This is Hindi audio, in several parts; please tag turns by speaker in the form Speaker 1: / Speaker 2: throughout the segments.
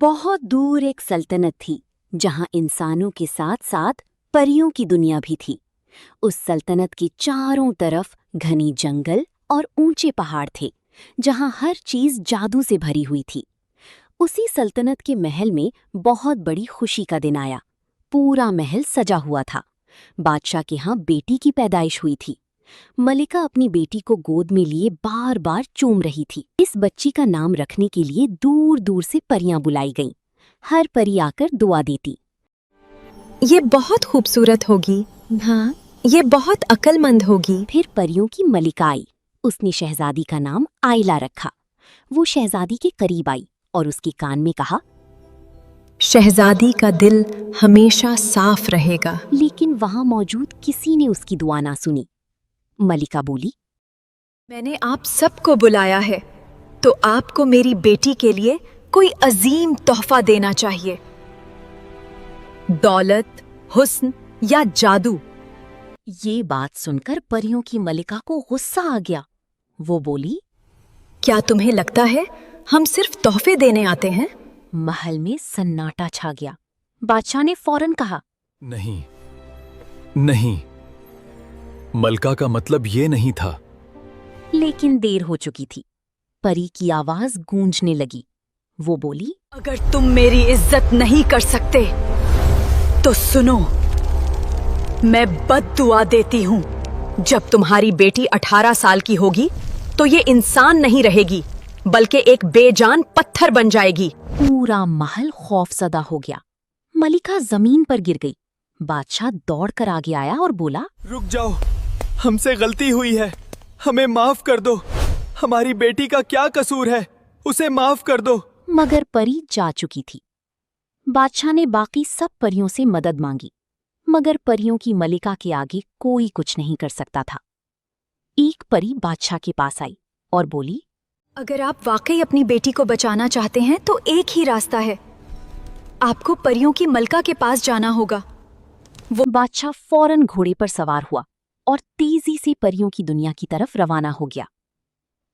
Speaker 1: बहुत दूर एक सल्तनत थी जहां इंसानों के साथ साथ परियों की दुनिया भी थी। उस सल्तनत के चारों तरफ घनी जंगल और ऊंचे पहाड़ थे जहां हर चीज जादू से भरी हुई थी। उसी सल्तनत के महल में बहुत बड़ी खुशी का दिन आया। पूरा महल सजा हुआ था। बादशाह के यहाँ बेटी की पैदाइश हुई थी। मलिका अपनी बेटी को गोद में लिए बार बार चूम रही थी। इस बच्ची का नाम रखने के लिए दूर दूर से परियां बुलाई गईं। हर परी आकर दुआ देती।
Speaker 2: ये बहुत खूबसूरत होगी। हाँ, ये बहुत अक्लमंद होगी।
Speaker 1: फिर परियों की मलिका आई। उसने शहजादी का नाम आइला रखा। वो शहजादी के करीब आई और उसके कान में कहा,
Speaker 2: शहजादी का दिल हमेशा साफ रहेगा।
Speaker 1: लेकिन वहां मौजूद किसी ने उसकी दुआ ना सुनी। मलिका बोली,
Speaker 2: मैंने आप सबको बुलाया है, तो आपको मेरी बेटी के लिए कोई अजीम तोहफा देना चाहिए। दौलत, हुस्न या जादू।
Speaker 1: ये बात सुनकर परियों की मलिका को गुस्सा आ गया। वो बोली,
Speaker 2: क्या तुम्हें लगता है हम सिर्फ तोहफे देने आते हैं?
Speaker 1: महल में सन्नाटा छा गया। बादशाह ने फौरन कहा,
Speaker 3: नहीं नहीं, मलका का मतलब ये नहीं था।
Speaker 1: लेकिन देर हो चुकी थी। परी की आवाज गूंजने लगी। वो बोली,
Speaker 2: अगर तुम मेरी इज्जत नहीं कर सकते तो सुनो, मैं बद्दुआ देती हूँ। जब तुम्हारी बेटी 18 साल की होगी तो ये इंसान नहीं रहेगी, बल्कि एक बेजान पत्थर बन जाएगी।
Speaker 1: पूरा महल खौफजदा हो गया। मलिका जमीन पर गिर गई। बादशाह दौड़कर आगे आया और बोला,
Speaker 3: रुक जाओ, हमसे गलती हुई है, हमें माफ कर दो। हमारी बेटी का क्या कसूर है, उसे माफ कर दो।
Speaker 1: मगर परी जा चुकी थी। बादशाह ने बाकी सब परियों से मदद मांगी, मगर परियों की मलिका के आगे कोई कुछ नहीं कर सकता था। एक परी बादशाह के पास आई और बोली,
Speaker 2: अगर आप वाकई अपनी बेटी को बचाना चाहते हैं तो एक ही रास्ता है, आपको परियों की मलका के पास जाना होगा।
Speaker 1: वो बादशाह फौरन घोड़े पर सवार हुआ और तेजी से परियों की दुनिया की तरफ रवाना हो गया।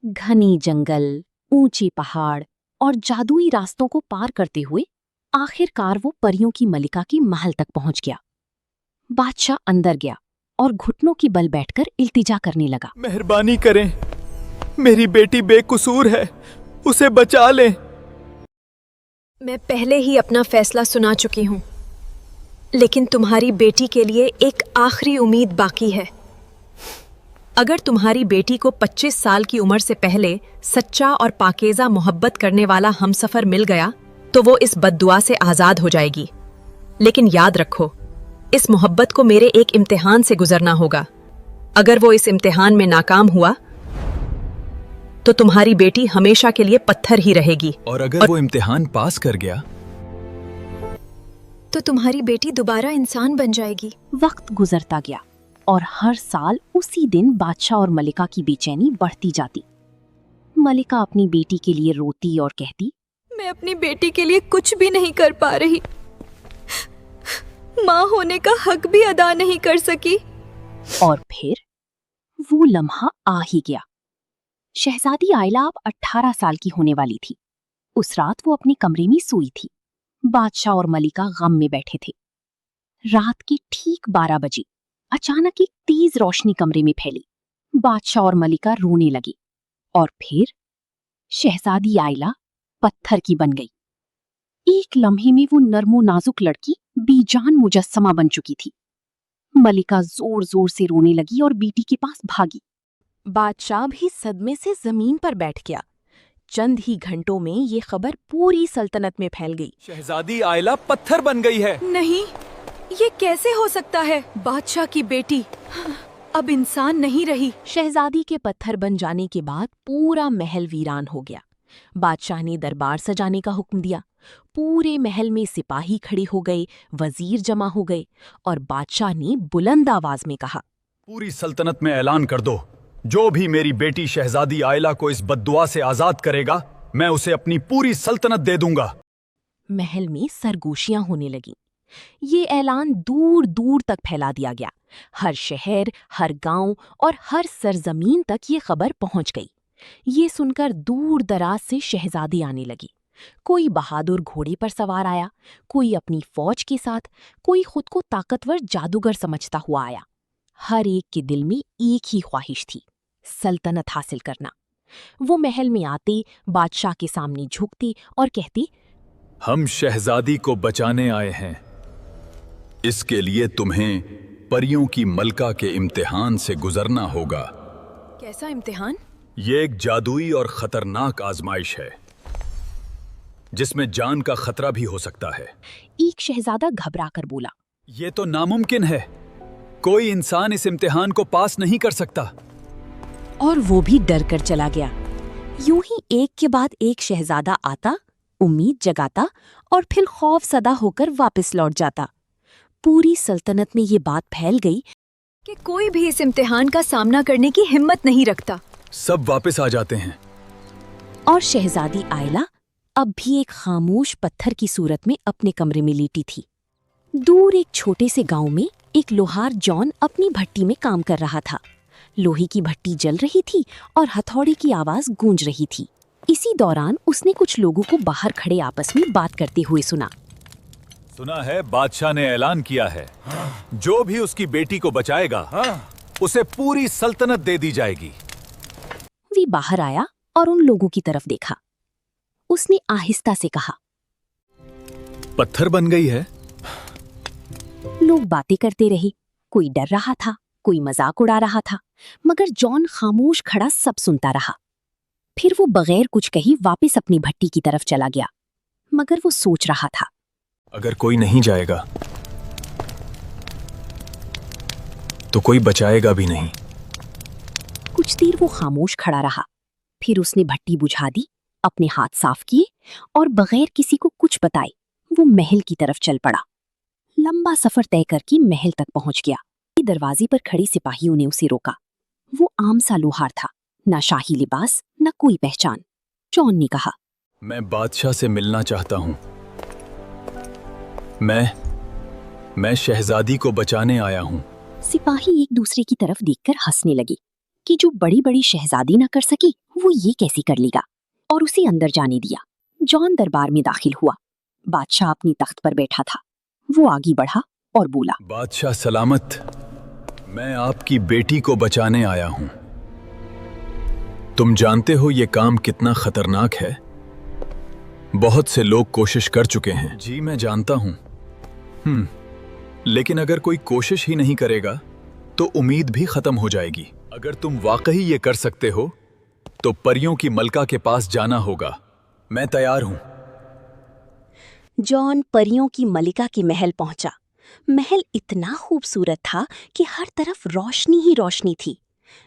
Speaker 1: घनी जंगल, ऊंचे पहाड़ और जादुई रास्तों को पार करते हुए आखिरकार वो परियों की मलिका के महल तक पहुंच गया। बादशाह अंदर गया और घुटनों की बल बैठकर इल्तिजा करने लगा,
Speaker 3: मेहरबानी करें, मेरी बेटी बेकसूर है, उसे बचा लें।
Speaker 2: मैं पहले ही अपना फैसला सुना चुकी हूँ, लेकिन तुम्हारी बेटी के लिए एक आखिरी उम्मीद बाकी है। अगर तुम्हारी बेटी को 25 साल की उम्र से पहले सच्चा और पाकीज़ा मोहब्बत करने वाला हमसफर मिल गया तो वो इस बद्दुआ से आज़ाद हो जाएगी। लेकिन याद रखो, इस मोहब्बत को मेरे एक इम्तिहान से गुजरना होगा। अगर वो इस इम्तिहान में नाकाम हुआ तो तुम्हारी बेटी हमेशा के लिए पत्थर ही रहेगी।
Speaker 3: और अगर वो इम्तिहान पास कर गया
Speaker 2: तो तुम्हारी बेटी दोबारा इंसान बन जाएगी।
Speaker 1: वक्त गुजरता गया और हर साल उसी दिन बादशाह और मलिका की बेचैनी बढ़ती जाती। मलिका अपनी बेटी के लिए रोती और कहती,
Speaker 2: मैं अपनी बेटी के लिए कुछ भी नहीं कर पा रही, माँ होने का हक भी अदा नहीं कर सकी।
Speaker 1: और फिर वो लम्हा आ ही गया। शहजादी आइला अब 18 साल की होने वाली थी। उस रात वो अपने कमरे में सोई थी। बादशाह और मलिका गम में बैठे थे। रात के ठीक 12 बजे अचानक एक तेज रोशनी कमरे में फैली। बादशाह और मलिका रोने लगी और फिर शहजादी आइला पत्थर की बन गई। एक लम्हे में वो नर्मो नाजुक लड़की बेजान मुजस्समा बन चुकी थी। मलिका जोर जोर से रोने लगी और बेटी के पास भागी। बादशाह भी सदमे से जमीन पर बैठ गया। चंद ही घंटों में ये खबर पूरी सल्तनत में फैल गई।
Speaker 3: शहजादी आइला पत्थर बन गई है।
Speaker 2: नहीं, ये कैसे हो सकता है? बादशाह की बेटी अब इंसान नहीं रही।
Speaker 1: शहजादी के पत्थर बन जाने के बाद पूरा महल वीरान हो गया। बादशाह ने दरबार सजाने का हुक्म दिया। पूरे महल में सिपाही खड़े हो गए, वजीर जमा हो गए और बादशाह ने बुलंद आवाज में कहा,
Speaker 3: पूरी सल्तनत में ऐलान कर दो, जो भी मेरी बेटी शहजादी आइला को इस बद्दुआ से आजाद करेगा, मैं उसे अपनी पूरी सल्तनत दे दूंगा।
Speaker 1: महल में सरगोशियां होने लगीं। ये ऐलान दूर दूर तक फैला दिया गया। हर शहर, हर गांव और हर सरजमीन तक ये खबर पहुंच गई। ये सुनकर दूर दराज से शहजादी आने लगी। कोई बहादुर घोड़े पर सवार आया, कोई अपनी फौज के साथ, कोई खुद को ताकतवर जादूगर समझता हुआ आया। हर एक के दिल में एक ही ख्वाहिश थी, सल्तनत हासिल करना। वो महल में आते, बादशाह के सामने झुकते और कहते,
Speaker 3: हम शहजादी को बचाने आए हैं। इसके लिए तुम्हें परियों की मलका के इम्तिहान से गुजरना होगा।
Speaker 2: कैसा इम्तिहान?
Speaker 3: ये एक जादुई और खतरनाक आजमाइश है जिसमें जान का खतरा भी हो सकता है।
Speaker 1: एक शहजादा घबरा कर बोला,
Speaker 3: ये तो नामुमकिन है। कोई इंसान इस इम्तिहान को पास नहीं कर सकता।
Speaker 1: और वो भी डर कर चला गया। यूं ही एक के बाद एक शहजादा आता, उम्मीद जगाता और फिर खौफ सदा होकर वापस लौट जाता। पूरी सल्तनत में ये बात फैल गई
Speaker 2: कि कोई भी इस इम्तिहान का सामना करने की हिम्मत नहीं रखता।
Speaker 3: सब वापस आ जाते हैं।
Speaker 1: और शहजादी आयला अब भी एक खामोश पत्थर की सूरत में अपने कमरे में लेटी थी। दूर एक छोटे से गांव में एक लोहार जॉन अपनी भट्टी में काम कर रहा था। लोहे की भट्टी जल रही थी और हथौड़े की आवाज गूंज रही थी। इसी दौरान उसने कुछ लोगों को बाहर खड़े आपस में बात करते हुए सुना।
Speaker 3: सुना है बादशाह ने ऐलान किया है, जो भी उसकी बेटी को बचाएगा उसे पूरी सल्तनत दे दी जाएगी।
Speaker 1: वे बाहर आया और उन लोगों की तरफ देखा। उसने आहिस्ता से कहा,
Speaker 3: पत्थर बन गई है।
Speaker 1: लोग बातें करते रहे। कोई डर रहा था, कोई मजाक उड़ा रहा था, मगर जॉन खामोश खड़ा सब सुनता रहा। फिर वो बगैर कुछ कही वापस अपनी भट्टी की तरफ चला गया, मगर वो सोच रहा था,
Speaker 3: अगर कोई नहीं जाएगा तो कोई बचाएगा भी नहीं।
Speaker 1: कुछ देर वो खामोश खड़ा रहा। फिर उसने भट्टी बुझा दी, अपने हाथ साफ किए और बगैर किसी को कुछ बताए वो महल की तरफ चल पड़ा। लंबा सफर तय करके महल तक पहुंच गया। दरवाजे पर खड़े सिपाहियों ने उसे रोका। वो आम सा लोहार था, न शाही लिबास न कोई पहचान। जॉन ने कहा,
Speaker 3: मैं बादशाह से मिलना चाहता हूं। मैं शहजादी को बचाने आया हूं।
Speaker 1: सिपाही एक दूसरे की तरफ देखकर हंसने लगे कि जो बड़ी बड़ी शहजादी न कर सकी वो ये कैसे कर लेगा, और उसे अंदर जाने दिया। जॉन दरबार में दाखिल हुआ। बादशाह अपनी तख्त पर बैठा था। वो आगे बढ़ा और बोला,
Speaker 3: बादशाह सलामत, मैं आपकी बेटी को बचाने आया हूं। तुम जानते हो ये काम कितना खतरनाक है। बहुत से लोग कोशिश कर चुके हैं। जी मैं जानता हूं। लेकिन अगर कोई कोशिश ही नहीं करेगा तो उम्मीद भी खत्म हो जाएगी। अगर तुम वाकई ये कर सकते हो तो परियों की मलका के पास जाना होगा। मैं तैयार हूं।
Speaker 1: जॉन परियों की मलिका के महल पहुंचा। महल इतना खूबसूरत था कि हर तरफ रोशनी ही रोशनी थी।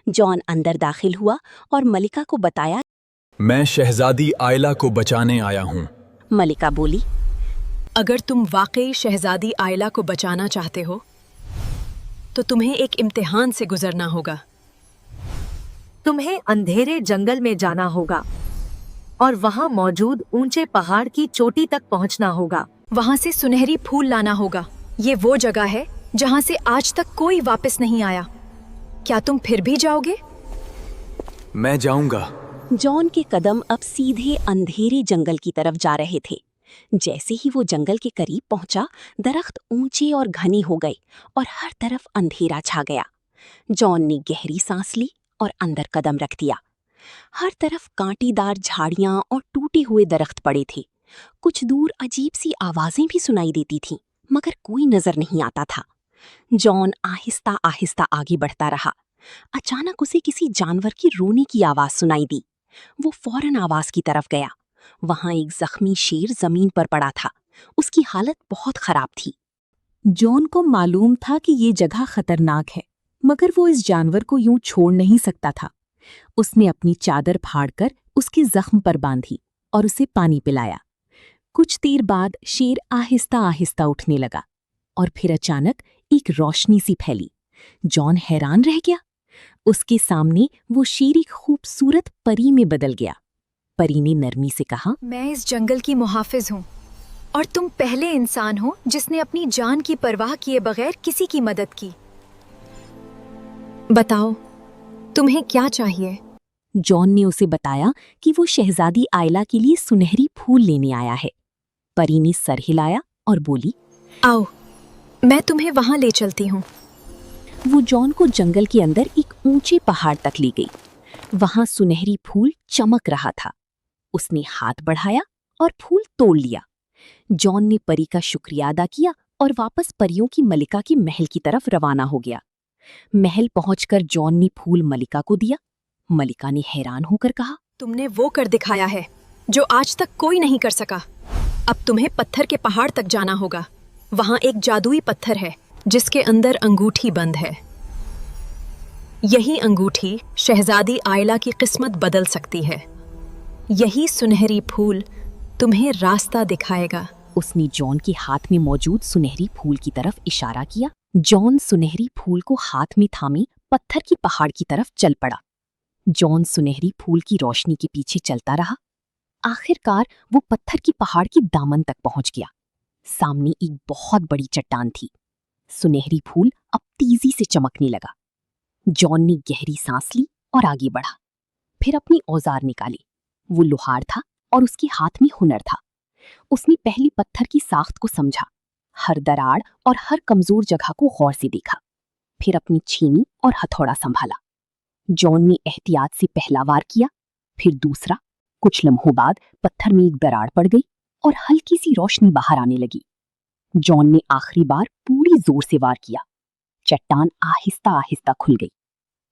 Speaker 1: जॉन अंदर दाखिल हुआ और मलिका को बताया,
Speaker 3: मैं शहजादी आयला को बचाने आया हूं।
Speaker 1: मलिका बोली,
Speaker 2: अगर तुम वाकई शहजादी आयला को बचाना चाहते हो तो तुम्हें एक इम्तिहान से गुजरना होगा।
Speaker 4: तुम्हें अंधेरे जंगल में जाना होगा और वहां मौजूद ऊंचे पहाड़ की चोटी तक पहुंचना होगा।
Speaker 2: वहां से सुनहरी फूल लाना होगा। ये वो जगह है जहां से आज तक कोई वापस नहीं आया। क्या तुम फिर भी जाओगे?
Speaker 3: मैं जाऊंगा।
Speaker 1: जॉन के कदम अब सीधे अंधेरे जंगल की तरफ जा रहे थे। जैसे ही वो जंगल के करीब पहुंचा, दरख्त ऊंचे और घने हो गए और हर तरफ अंधेरा छा गया। जॉन ने गहरी सांस ली और अंदर कदम रख दिया। हर तरफ कांटेदार झाड़ियां और टूटे हुए दरख्त पड़े थे। कुछ दूर अजीब सी आवाजें भी सुनाई देती थीं, मगर कोई नजर नहीं आता था। जॉन आहिस्ता आहिस्ता आगे बढ़ता रहा। अचानक उसे किसी जानवर की रोने की आवाज सुनाई दी। वो फौरन आवाज की तरफ गया। वहां एक जख्मी शेर जमीन पर पड़ा था। उसकी हालत बहुत खराब थी। जॉन को मालूम था कि ये जगह खतरनाक है, मगर वो इस जानवर को यूं छोड़ नहीं सकता था। उसने अपनी चादर फाड़कर उसके जख्म पर बांधी और उसे पानी पिलाया। कुछ देर बाद शेर आहिस्ता आहिस्ता उठने लगा और फिर अचानक एक रोशनी सी फैली। जॉन हैरान रह गया। उसके सामने वो शेर एक खूबसूरत परी में बदल गया। परी ने नरमी से कहा,
Speaker 2: मैं इस जंगल की मुहाफिज हूँ और तुम पहले इंसान हो जिसने अपनी जान की परवाह किए बगैर किसी की मदद की। बताओ, तुम्हें क्या चाहिए?
Speaker 1: जॉन ने उसे बताया कि वो शहजादी आयला के लिए सुनहरी फूल लेने आया है। परी ने सर हिलाया और बोली,
Speaker 2: आओ, मैं तुम्हें वहां ले चलती हूँ।
Speaker 1: वो जॉन को जंगल के अंदर एक ऊंचे पहाड़ तक ले गई। वहां सुनहरी फूल चमक रहा था। उसने हाथ बढ़ाया और फूल तोड़ लिया। जॉन ने परी का शुक्रिया अदा किया और वापस परियों की मलिका के महल की तरफ रवाना हो गया। महल पहुंचकर जॉन ने फूल मलिका को दिया। मलिका ने हैरान होकर कहा,
Speaker 2: तुमने वो कर दिखाया है जो आज तक कोई नहीं कर सका। अब तुम्हें पत्थर के पहाड़ तक जाना होगा। वहां एक जादुई पत्थर है जिसके अंदर अंगूठी बंद है। यही अंगूठी शहजादी आयला की किस्मत बदल सकती है। यही सुनहरी फूल तुम्हें रास्ता दिखाएगा।
Speaker 1: उसने जॉन के हाथ में मौजूद सुनहरी फूल की तरफ इशारा किया। जॉन सुनहरी फूल को हाथ में थामे पत्थर की पहाड़ की तरफ चल पड़ा। जॉन सुनहरी फूल की रोशनी के पीछे चलता रहा। आखिरकार वो पत्थर की पहाड़ की दामन तक पहुंच गया। सामने एक बहुत बड़ी चट्टान थी। सुनहरी फूल अब तेजी से चमकने लगा। जॉन ने गहरी सांस ली और आगे बढ़ा। फिर अपनी औजार निकाले। वो लोहार था और उसके हाथ में हुनर था। उसने पहले पत्थर की साख्त को समझा, हर दरार और हर कमजोर जगह को गौर से देखा। फिर अपनी छीनी और हथौड़ा संभाला। जॉन ने एहतियात से पहला वार किया, फिर दूसरा। कुछ लम्हों बाद पत्थर में एक दरार पड़ गई और हल्की सी रोशनी बाहर आने लगी। जॉन ने आखिरी बार पूरी जोर से वार किया। चट्टान आहिस्ता आहिस्ता खुल गई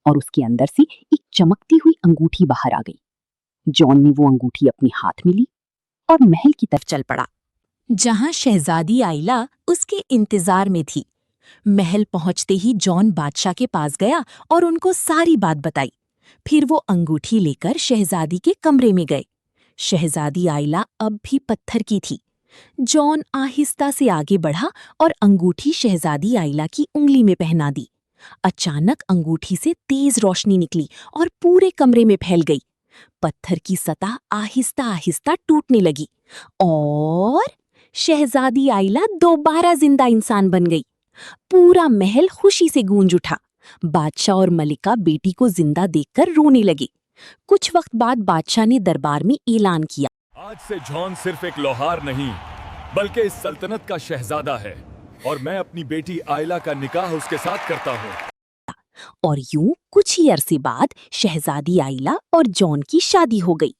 Speaker 1: और उसके अंदर से एक चमकती हुई अंगूठी बाहर आ गई। जॉन ने वो अंगूठी अपने हाथ में ली और महल की तरफ चल पड़ा, जहां शहजादी आयला उसके इंतजार में थी। महल पहुंचते ही जॉन बादशाह के पास गया और उनको सारी बात बताई। फिर वो अंगूठी लेकर शहजादी के कमरे में गए। शहजादी आयला अब भी पत्थर की थी। जॉन आहिस्ता से आगे बढ़ा और अंगूठी शहजादी आयला की उंगली में पहना दी। अचानक अंगूठी से तेज रोशनी निकली और पूरे कमरे में फैल गई। पत्थर की सतह आहिस्ता आहिस्ता टूटने लगी और शहजादी आयला दोबारा जिंदा इंसान बन गई। पूरा महल खुशी से गूंज उठा। बादशाह और मलिका बेटी को जिंदा देखकर रोने लगे। कुछ वक्त बाद बादशाह ने दरबार में ऐलान किया,
Speaker 3: आज से जॉन सिर्फ एक लोहार नहीं बल्कि इस सल्तनत का शहजादा है और मैं अपनी बेटी आयला का निकाह उसके साथ करता हूँ।
Speaker 1: और यूं कुछ ही अरसे बाद शहजादी आयला और जॉन की शादी हो गई।